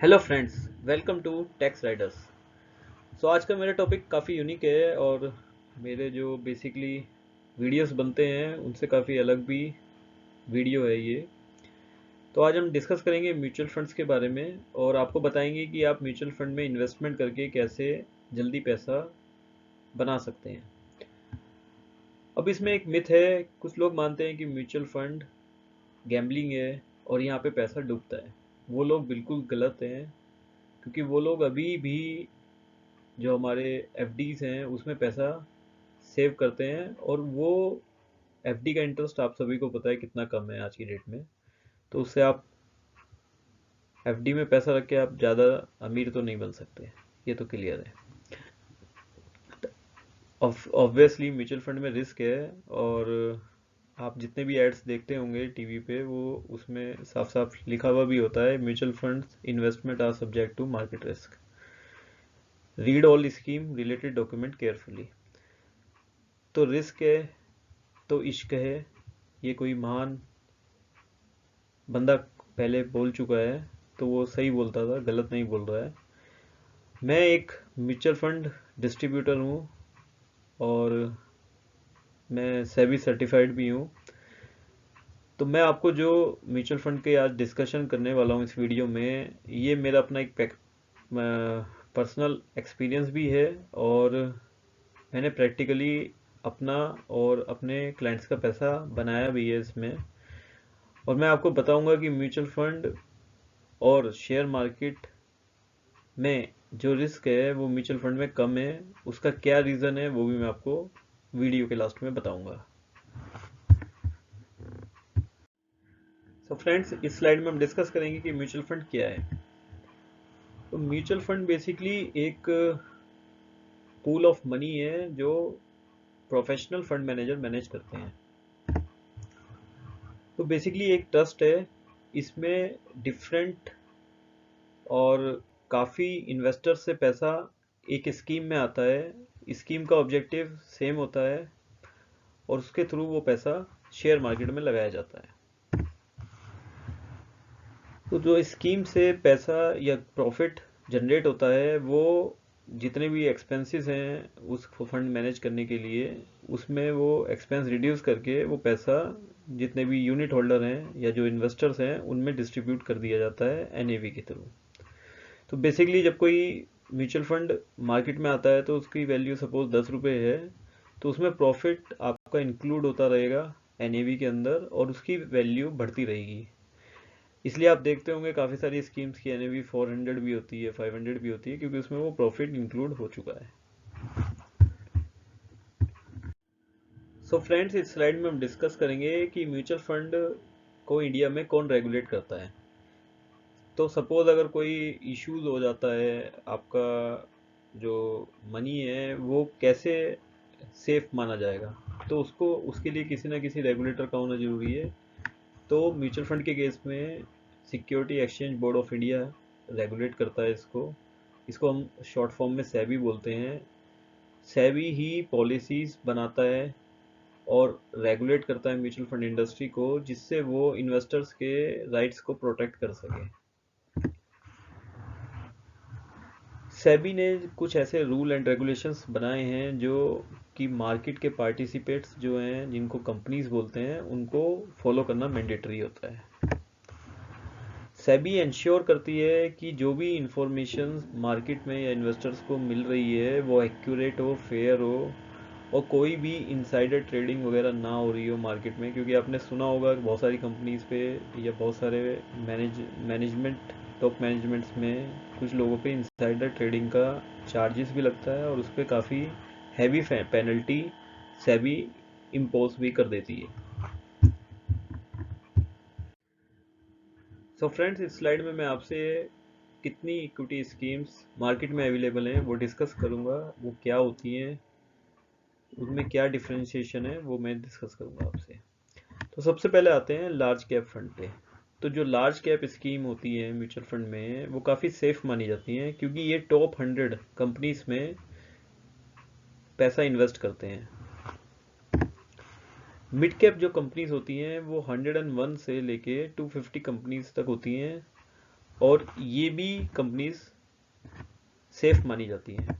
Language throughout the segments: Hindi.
Hello friends, welcome to Tax Riders. आज का मेरा टॉपिक काफ़ी यूनिक है और मेरे जो बेसिकली वीडियोस बनते हैं उनसे काफ़ी अलग भी वीडियो है ये। तो आज हम डिस्कस करेंगे म्यूचुअल फंड्स के बारे में और आपको बताएंगे कि आप म्यूचुअल फंड में इन्वेस्टमेंट करके कैसे जल्दी पैसा बना सकते हैं। अब इसमें एक मिथ है, कुछ लोग मानते हैं कि म्यूचुअल फंड गैम्बलिंग है और यहाँ पे पैसा डूबता है। वो लोग बिल्कुल गलत हैं, क्योंकि वो लोग अभी भी जो हमारे एफडीज हैं उसमें पैसा सेव करते हैं और वो एफडी का इंटरेस्ट आप सभी को पता है कितना कम है आज की डेट में। तो उससे आप एफडी में पैसा रख के आप ज़्यादा अमीर तो नहीं बन सकते, ये तो क्लियर है। ऑब्वियसली म्यूचुअल फंड में रिस्क है और आप जितने भी एड्स देखते होंगे टीवी पे वो उसमें साफ साफ लिखा हुआ भी होता है, mutual funds investment are subject to market risk, read all scheme related document carefully. तो रिस्क है तो इश्क है, ये कोई महान बंदा पहले बोल चुका है, तो वो सही बोलता था, गलत नहीं बोल रहा है। मैं एक म्यूचुअल फंड डिस्ट्रीब्यूटर हूँ और मैं सेबी सर्टिफाइड भी हूँ। तो मैं आपको जो म्यूचुअल फंड के आज डिस्कशन करने वाला हूँ इस वीडियो में, ये मेरा अपना एक पर्सनल एक्सपीरियंस भी है और मैंने प्रैक्टिकली अपना और अपने क्लाइंट्स का पैसा बनाया भी है इसमें। और मैं आपको बताऊंगा कि म्यूचुअल फंड और शेयर मार्केट में जो रिस्क है वो म्यूचुअल फंड में कम है, उसका क्या रीज़न है वो भी मैं आपको वीडियो के लास्ट में बताऊंगा। फ्रेंड्स, इस स्लाइड में हम डिस्कस करेंगे कि म्यूचुअल फंड क्या है। तो म्यूचुअल फंड बेसिकली एक पूल ऑफ मनी है जो प्रोफेशनल फंड मैनेजर मैनेज करते हैं। तो बेसिकली एक ट्रस्ट है, इसमें डिफरेंट और काफ़ी इन्वेस्टर से पैसा एक स्कीम में आता है। स्कीम का ऑब्जेक्टिव सेम होता है और उसके थ्रू वो पैसा शेयर मार्केट में लगाया जाता है। तो जो स्कीम से पैसा या प्रॉफिट जनरेट होता है वो जितने भी एक्सपेंसेस हैं उस फंड मैनेज करने के लिए, उसमें वो एक्सपेंस रिड्यूस करके वो पैसा जितने भी यूनिट होल्डर हैं या जो इन्वेस्टर्स हैं उनमें डिस्ट्रीब्यूट कर दिया जाता है एनएवी के थ्रू। तो बेसिकली जब कोई म्यूचुअल फंड मार्केट में आता है तो उसकी वैल्यू सपोज 10 रुपये है, तो उसमें प्रॉफिट आपका इंक्लूड होता रहेगा एनएवी के अंदर और उसकी वैल्यू बढ़ती रहेगी। इसलिए आप देखते होंगे काफ़ी सारी स्कीम्स की एनएवी 400 भी होती है, 500 भी होती है, क्योंकि उसमें वो प्रॉफिट इंक्लूड हो चुका है। फ्रेंड्स, इस स्लाइड में हम डिस्कस करेंगे कि म्यूचुअल फंड को इंडिया में कौन रेगुलेट करता है। तो सपोज अगर कोई इश्यूज हो जाता है, आपका जो मनी है वो कैसे सेफ माना जाएगा, तो उसको उसके लिए किसी ना किसी रेगुलेटर का होना जरूरी है। तो म्यूचुअल फंड के केस में security exchange board of India regulate करता है इसको। इसको हम शॉर्ट फॉर्म में सेबी बोलते हैं। सेबी ही पॉलिसीज बनाता है और रेगुलेट करता है म्यूचुअल फंड इंडस्ट्री को, जिससे वो इन्वेस्टर्स के राइट्स को प्रोटेक्ट कर सके। सेबी ने कुछ ऐसे रूल एंड रेगुलेशंस बनाए हैं जो कि मार्केट के पार्टिसिपेट्स जो हैं, जिनको कंपनीज बोलते हैं, उनको फॉलो करना मैंडेटरी होता है। सेबी इंश्योर करती है कि जो भी इंफॉर्मेशन मार्केट में या इन्वेस्टर्स को मिल रही है वो एक्यूरेट हो, फेयर हो और कोई भी इनसाइडर ट्रेडिंग वगैरह ना हो रही हो मार्केट में। क्योंकि आपने सुना होगा कि बहुत सारी कंपनीज पे या बहुत सारे मैनेजमेंट टॉप मैनेजमेंट्स में कुछ लोगों पे इनसाइडर ट्रेडिंग का चार्जेस भी लगता है और उस पर काफ़ी हैवी पेनल्टी सेबी इम्पोज भी कर देती है। फ्रेंड्स, इस स्लाइड में मैं आपसे कितनी इक्विटी स्कीम्स मार्केट में अवेलेबल हैं वो डिस्कस करूंगा, वो क्या होती हैं, उनमें क्या डिफरेंशिएशन है वो मैं डिस्कस करूंगा आपसे। तो सबसे पहले आते हैं लार्ज कैप फंड पे। तो जो लार्ज कैप स्कीम होती है म्यूचुअल फंड में वो काफ़ी सेफ मानी जाती हैं, क्योंकि ये टॉप 100 कंपनीज में पैसा इन्वेस्ट करते हैं। मिड कैप जो कंपनीज होती हैं वो 101 से लेके 250 कंपनीज तक होती हैं और ये भी कंपनीज सेफ मानी जाती हैं।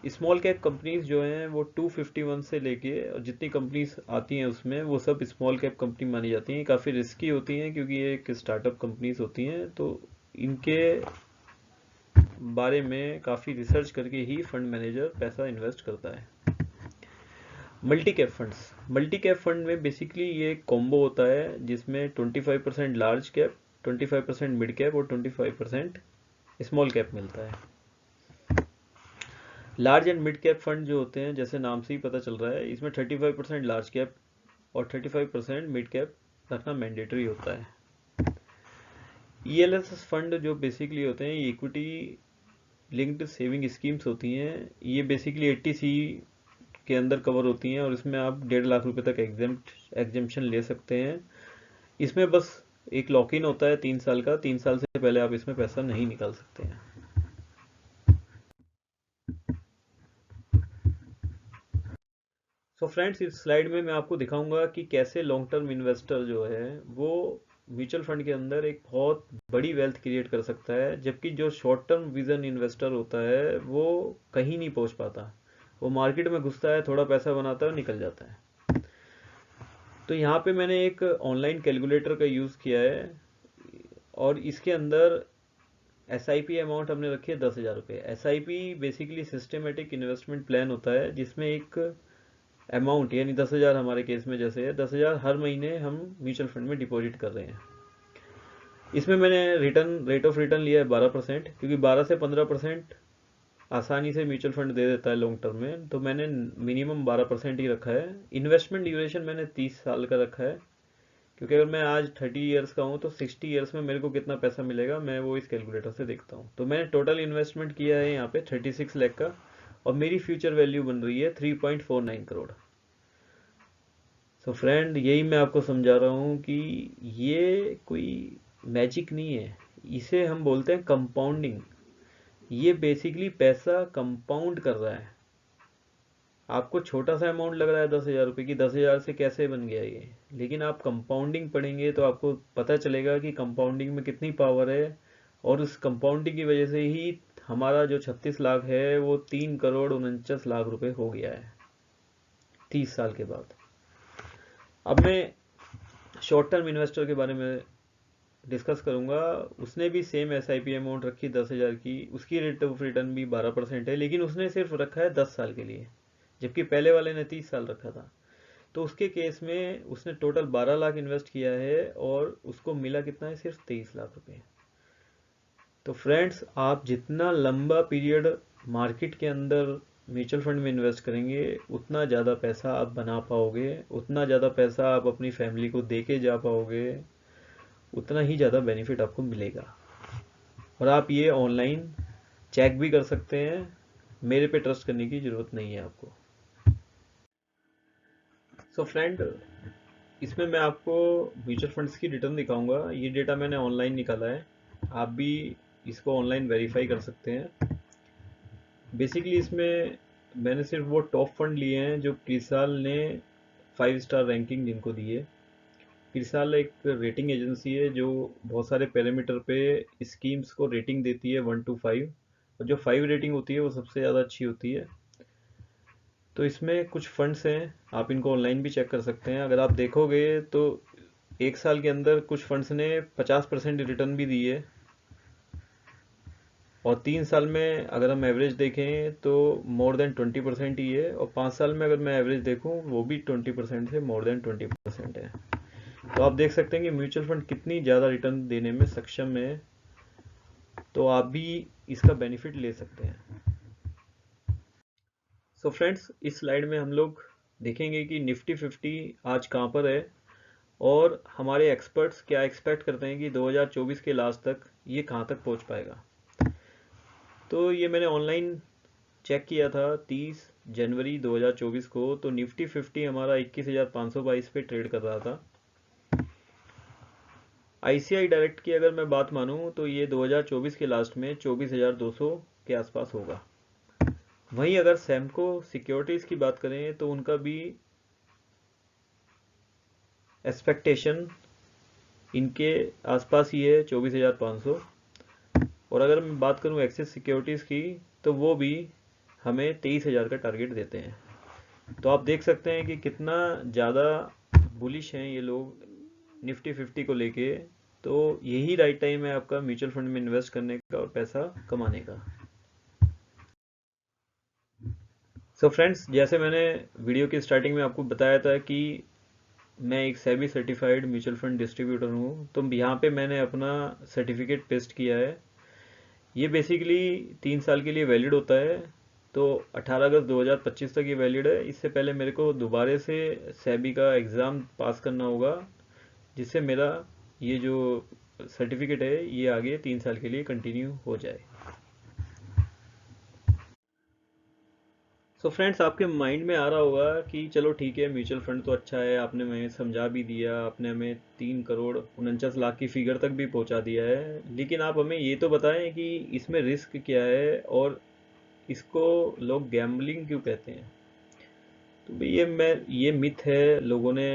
स्मॉल कैप कंपनीज जो हैं वो 251 से लेके और जितनी कंपनीज आती हैं उसमें वो सब स्मॉल कैप कंपनी मानी जाती हैं। काफ़ी रिस्की होती हैं क्योंकि ये एक स्टार्टअप कंपनीज होती हैं, तो इनके बारे में काफ़ी रिसर्च करके ही फंड मैनेजर पैसा इन्वेस्ट करता है। Multi cap funds, multi cap fund में बेसिकली ये कॉम्बो होता है जिसमें 25% लार्ज कैप, 25% मिड कैप और 25% स्मॉल कैप मिलता है। Large and mid cap fund जो होते हैं, जैसे नाम से ही पता चल रहा है, इसमें 35% लार्ज कैप और 35% मिड कैप रखना मैंडेटरी होता है। ईएलएस फंड जो बेसिकली होते हैं, इक्विटी लिंक्ड सेविंग स्कीम्स होती हैं। ये बेसिकली 80C के अंदर कवर होती हैं और इसमें आप 1.5 लाख रुपए तक एग्जेम्पशन ले सकते हैं। इसमें बस एक लॉक इन होता है 3 साल का, 3 साल से पहले आप इसमें पैसा नहीं निकाल सकते हैं। सो फ्रेंड्स, इस स्लाइड में मैं आपको दिखाऊंगा कि कैसे लॉन्ग टर्म इन्वेस्टर जो है वो म्यूचुअल फंड के अंदर एक बहुत बड़ी वेल्थ क्रिएट कर सकता है, जबकि जो शॉर्ट टर्म विजन इन्वेस्टर होता है वो कहीं नहीं पहुंच पाता। वो मार्केट में घुसता है, थोड़ा पैसा बनाता है और निकल जाता है। तो यहाँ पे मैंने एक ऑनलाइन कैलकुलेटर का यूज़ किया है और इसके अंदर SIP अमाउंट हमने रखी है 10,000 रुपये। SIP basically systematic investment plan होता है जिसमें एक अमाउंट यानी 10,000 हमारे केस में जैसे है, 10,000 हर महीने हम म्यूचुअल फंड में डिपॉजिट कर रहे हैं। इसमें मैंने रेट ऑफ रिटर्न लिया है 12%, क्योंकि 12 से 15% आसानी से म्यूचुअल फंड दे देता है लॉन्ग टर्म में, तो मैंने मिनिमम 12% ही रखा है। इन्वेस्टमेंट ड्यूरेशन मैंने 30 साल का रखा है, क्योंकि अगर मैं आज 30 ईयर्स का हूँ तो 60 ईयर्स में मेरे को कितना पैसा मिलेगा मैं वो इस कैलकुलेटर से देखता हूँ। तो मैंने टोटल इन्वेस्टमेंट किया है यहाँ पे 36 लाख का और मेरी फ्यूचर वैल्यू बन रही है 3.49 करोड़। सो फ्रेंड, यही मैं आपको समझा रहा हूँ कि ये कोई मैजिक नहीं है, इसे हम बोलते हैं कंपाउंडिंग। ये बेसिकली पैसा कंपाउंड कर रहा है। आपको छोटा सा अमाउंट लग रहा है 10,000 रुपये की, 10,000 से कैसे बन गया ये, लेकिन आप कंपाउंडिंग पढ़ेंगे तो आपको पता चलेगा कि कंपाउंडिंग में कितनी पावर है। और उस कंपाउंडिंग की वजह से ही हमारा जो 36 लाख है वो 3 करोड़ 49 लाख रुपए हो गया है 30 साल के बाद। अब मैं शॉर्ट टर्म इन्वेस्टर के बारे में डिस्कस करूंगा। उसने भी सेम SIP अमाउंट रखी 10,000 की, उसकी रेट ऑफ रिटर्न भी 12% है, लेकिन उसने सिर्फ रखा है 10 साल के लिए, जबकि पहले वाले ने 30 साल रखा था। तो उसके केस में उसने टोटल 12 लाख इन्वेस्ट किया है और उसको मिला कितना है, सिर्फ 23 लाख रुपए। तो फ्रेंड्स, आप जितना लंबा पीरियड मार्केट के अंदर म्यूचुअल फंड में इन्वेस्ट करेंगे उतना ज़्यादा पैसा आप बना पाओगे, उतना ज़्यादा पैसा आप अपनी फैमिली को दे के जा पाओगे, उतना ही ज़्यादा बेनिफिट आपको मिलेगा। और आप ये ऑनलाइन चेक भी कर सकते हैं, मेरे पे ट्रस्ट करने की ज़रूरत नहीं है आपको। सो फ्रेंड, इसमें मैं आपको म्यूचुअल फंड्स की रिटर्न दिखाऊंगा। ये डेटा मैंने ऑनलाइन निकाला है, आप भी इसको ऑनलाइन वेरीफाई कर सकते हैं। बेसिकली इसमें मैंने सिर्फ वो टॉप फंड लिए हैं जो क्रिसाल ने 5 स्टार रैंकिंग जिनको दी है। क्रिसाल एक रेटिंग एजेंसी है जो बहुत सारे पैरामीटर पे स्कीम्स को रेटिंग देती है 1 to 5, और जो 5 रेटिंग होती है वो सबसे ज़्यादा अच्छी होती है। तो इसमें कुछ फंड्स हैं, आप इनको ऑनलाइन भी चेक कर सकते हैं। अगर आप देखोगे तो एक साल के अंदर कुछ फंड्स ने 50% रिटर्न भी दी है, और 3 साल में अगर हम एवरेज देखें तो मोर देन 20% ही है, और 5 साल में अगर मैं एवरेज देखूं वो भी 20% से मोर देन 20% है। तो आप देख सकते हैं कि म्यूचुअल फंड कितनी ज़्यादा रिटर्न देने में सक्षम है, तो आप भी इसका बेनिफिट ले सकते हैं। सो फ्रेंड्स, इस स्लाइड में हम लोग देखेंगे कि निफ्टी 50 आज कहाँ पर है और हमारे एक्सपर्ट्स क्या एक्सपेक्ट करते हैं कि 2024 के लास्ट तक ये कहाँ तक पहुँच पाएगा। तो ये मैंने ऑनलाइन चेक किया था 30 जनवरी 2024 को, तो निफ्टी 50 हमारा 21,522 पे ट्रेड कर रहा था। ICI डायरेक्ट की अगर मैं बात मानूं तो ये 2024 के लास्ट में 24,200 के आसपास होगा। वहीं अगर सैमको सिक्योरिटीज की बात करें तो उनका भी एक्सपेक्टेशन इनके आसपास ही है 24,500। और अगर मैं बात करूं एक्सिस सिक्योरिटीज़ की, तो वो भी हमें 23,000 का टारगेट देते हैं। तो आप देख सकते हैं कि कितना ज़्यादा बुलिश हैं ये लोग निफ्टी 50 को लेके। तो यही राइट टाइम है आपका म्यूचुअल फंड में इन्वेस्ट करने का और पैसा कमाने का। सो फ्रेंड्स, जैसे मैंने वीडियो की स्टार्टिंग में आपको बताया था कि मैं एक SEBI certified mutual fund distributor हूँ, तो यहाँ पे मैंने अपना सर्टिफिकेट पेस्ट किया है। ये बेसिकली 3 साल के लिए वैलिड होता है। तो 18 अगस्त 2025 तक ये वैलिड है। इससे पहले मेरे को दोबारा से सेबी का एग्ज़ाम पास करना होगा, जिससे मेरा ये जो सर्टिफिकेट है ये आगे 3 साल के लिए कंटिन्यू हो जाए। सो फ्रेंड्स, आपके माइंड में आ रहा होगा कि चलो ठीक है, म्यूचुअल फंड तो अच्छा है, आपने हमें समझा भी दिया, आपने हमें 3 करोड़ 49 लाख की फिगर तक भी पहुंचा दिया है, लेकिन आप हमें ये तो बताएं कि इसमें रिस्क क्या है और इसको लोग गैम्बलिंग क्यों कहते हैं। तो भाई ये मिथ है, लोगों ने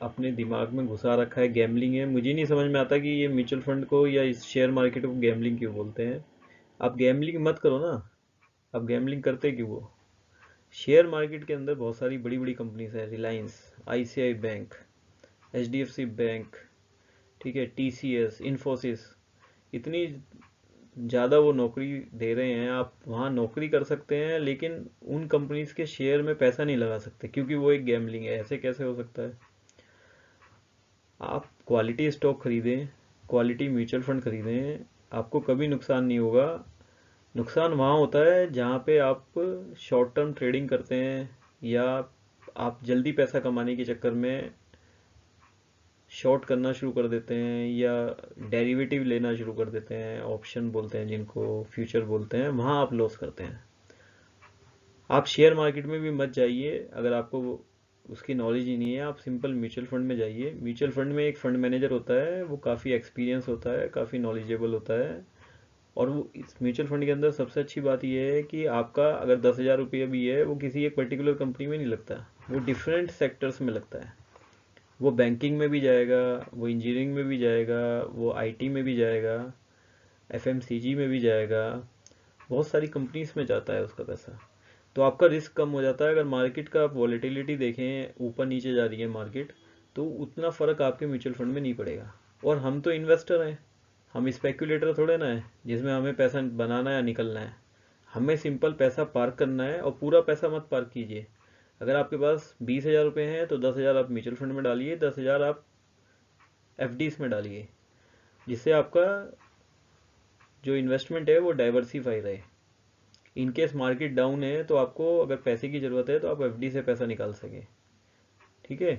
अपने दिमाग में घुसा रखा है, गैम्बलिंग है। मुझे नहीं समझ में आता कि ये म्यूचुअल फंड को या इस शेयर मार्केट को गैम्बलिंग क्यों बोलते हैं। आप गैम्बलिंग मत करो ना, आप गैम्बलिंग करते क्यों हो। शेयर मार्केट के अंदर बहुत सारी बड़ी बड़ी कंपनीज है, Reliance, ICI bank, HDFC bank, ठीक है, टीसीएस, इन्फोसिस। इतनी ज़्यादा वो नौकरी दे रहे हैं, आप वहाँ नौकरी कर सकते हैं, लेकिन उन कंपनीज के शेयर में पैसा नहीं लगा सकते, क्योंकि वो एक गैम्बलिंग है। ऐसे कैसे हो सकता है। आप क्वालिटी स्टॉक खरीदें, क्वालिटी म्यूचुअल फंड खरीदें, आपको कभी नुकसान नहीं होगा। नुकसान वहाँ होता है जहाँ पे आप शॉर्ट टर्म ट्रेडिंग करते हैं, या आप जल्दी पैसा कमाने के चक्कर में शॉर्ट करना शुरू कर देते हैं, या डेरिवेटिव लेना शुरू कर देते हैं, ऑप्शन बोलते हैं जिनको, फ्यूचर बोलते हैं, वहाँ आप लॉस करते हैं। आप शेयर मार्केट में भी मत जाइए अगर आपको उसकी नॉलेज ही नहीं है। आप सिंपल म्यूचुअल फंड में जाइए। म्यूचुअल फंड में एक फंड मैनेजर होता है, वो काफ़ी एक्सपीरियंस होता है, काफ़ी नॉलेजेबल होता है। और वो इस म्यूचुअल फंड के अंदर सबसे अच्छी बात यह है कि आपका अगर 10,000 रुपये भी है, वो किसी एक पर्टिकुलर कंपनी में नहीं लगता, वो डिफरेंट सेक्टर्स में लगता है। वो बैंकिंग में भी जाएगा, वो इंजीनियरिंग में भी जाएगा, वो आईटी में भी जाएगा, एफएमसीजी में भी जाएगा, बहुत सारी कंपनीज में जाता है उसका पैसा। तो आपका रिस्क कम हो जाता है। अगर मार्केट का आप वॉलेटिलिटी देखें, ऊपर नीचे जा रही है मार्केट, तो उतना फ़र्क आपके म्यूचुअल फंड में नहीं पड़ेगा। और हम तो इन्वेस्टर हैं, हम स्पेक्यूलेटर थोड़े ना है जिसमें हमें पैसा बनाना या निकलना है। हमें सिंपल पैसा पार्क करना है, और पूरा पैसा मत पार्क कीजिए। अगर आपके पास 20,000 रुपये हैं तो 10,000 आप म्यूचुअल फंड में डालिए, 10,000 आप एफडीज में डालिए, जिससे आपका जो इन्वेस्टमेंट है वो डाइवर्सिफाई रहे। इनकेस मार्केट डाउन है तो आपको अगर पैसे की ज़रूरत है तो आप एफडी से पैसा निकाल सकें, ठीक है।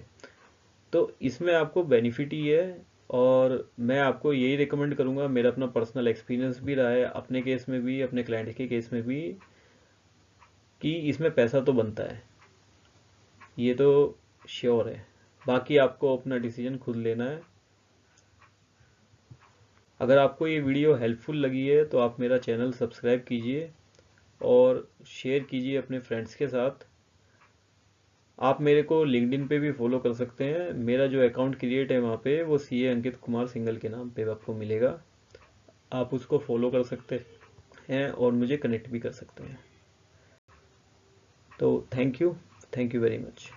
तो इसमें आपको बेनिफिट ही है। और मैं आपको यही रिकमेंड करूँगा, मेरा अपना पर्सनल एक्सपीरियंस भी रहा है अपने केस में भी, अपने क्लाइंट के केस में भी, कि इसमें पैसा तो बनता है, ये तो श्योर है। बाकी आपको अपना डिसीजन खुद लेना है। अगर आपको ये वीडियो हेल्पफुल लगी है तो आप मेरा चैनल सब्सक्राइब कीजिए और शेयर कीजिए अपने फ्रेंड्स के साथ। आप मेरे को लिंक्डइन पे भी फॉलो कर सकते हैं। मेरा जो अकाउंट क्रिएट है वहाँ पे वो सीए अंकित कुमार सिंगल के नाम पे आपको मिलेगा। आप उसको फॉलो कर सकते हैं और मुझे कनेक्ट भी कर सकते हैं। तो थैंक यू वेरी मच।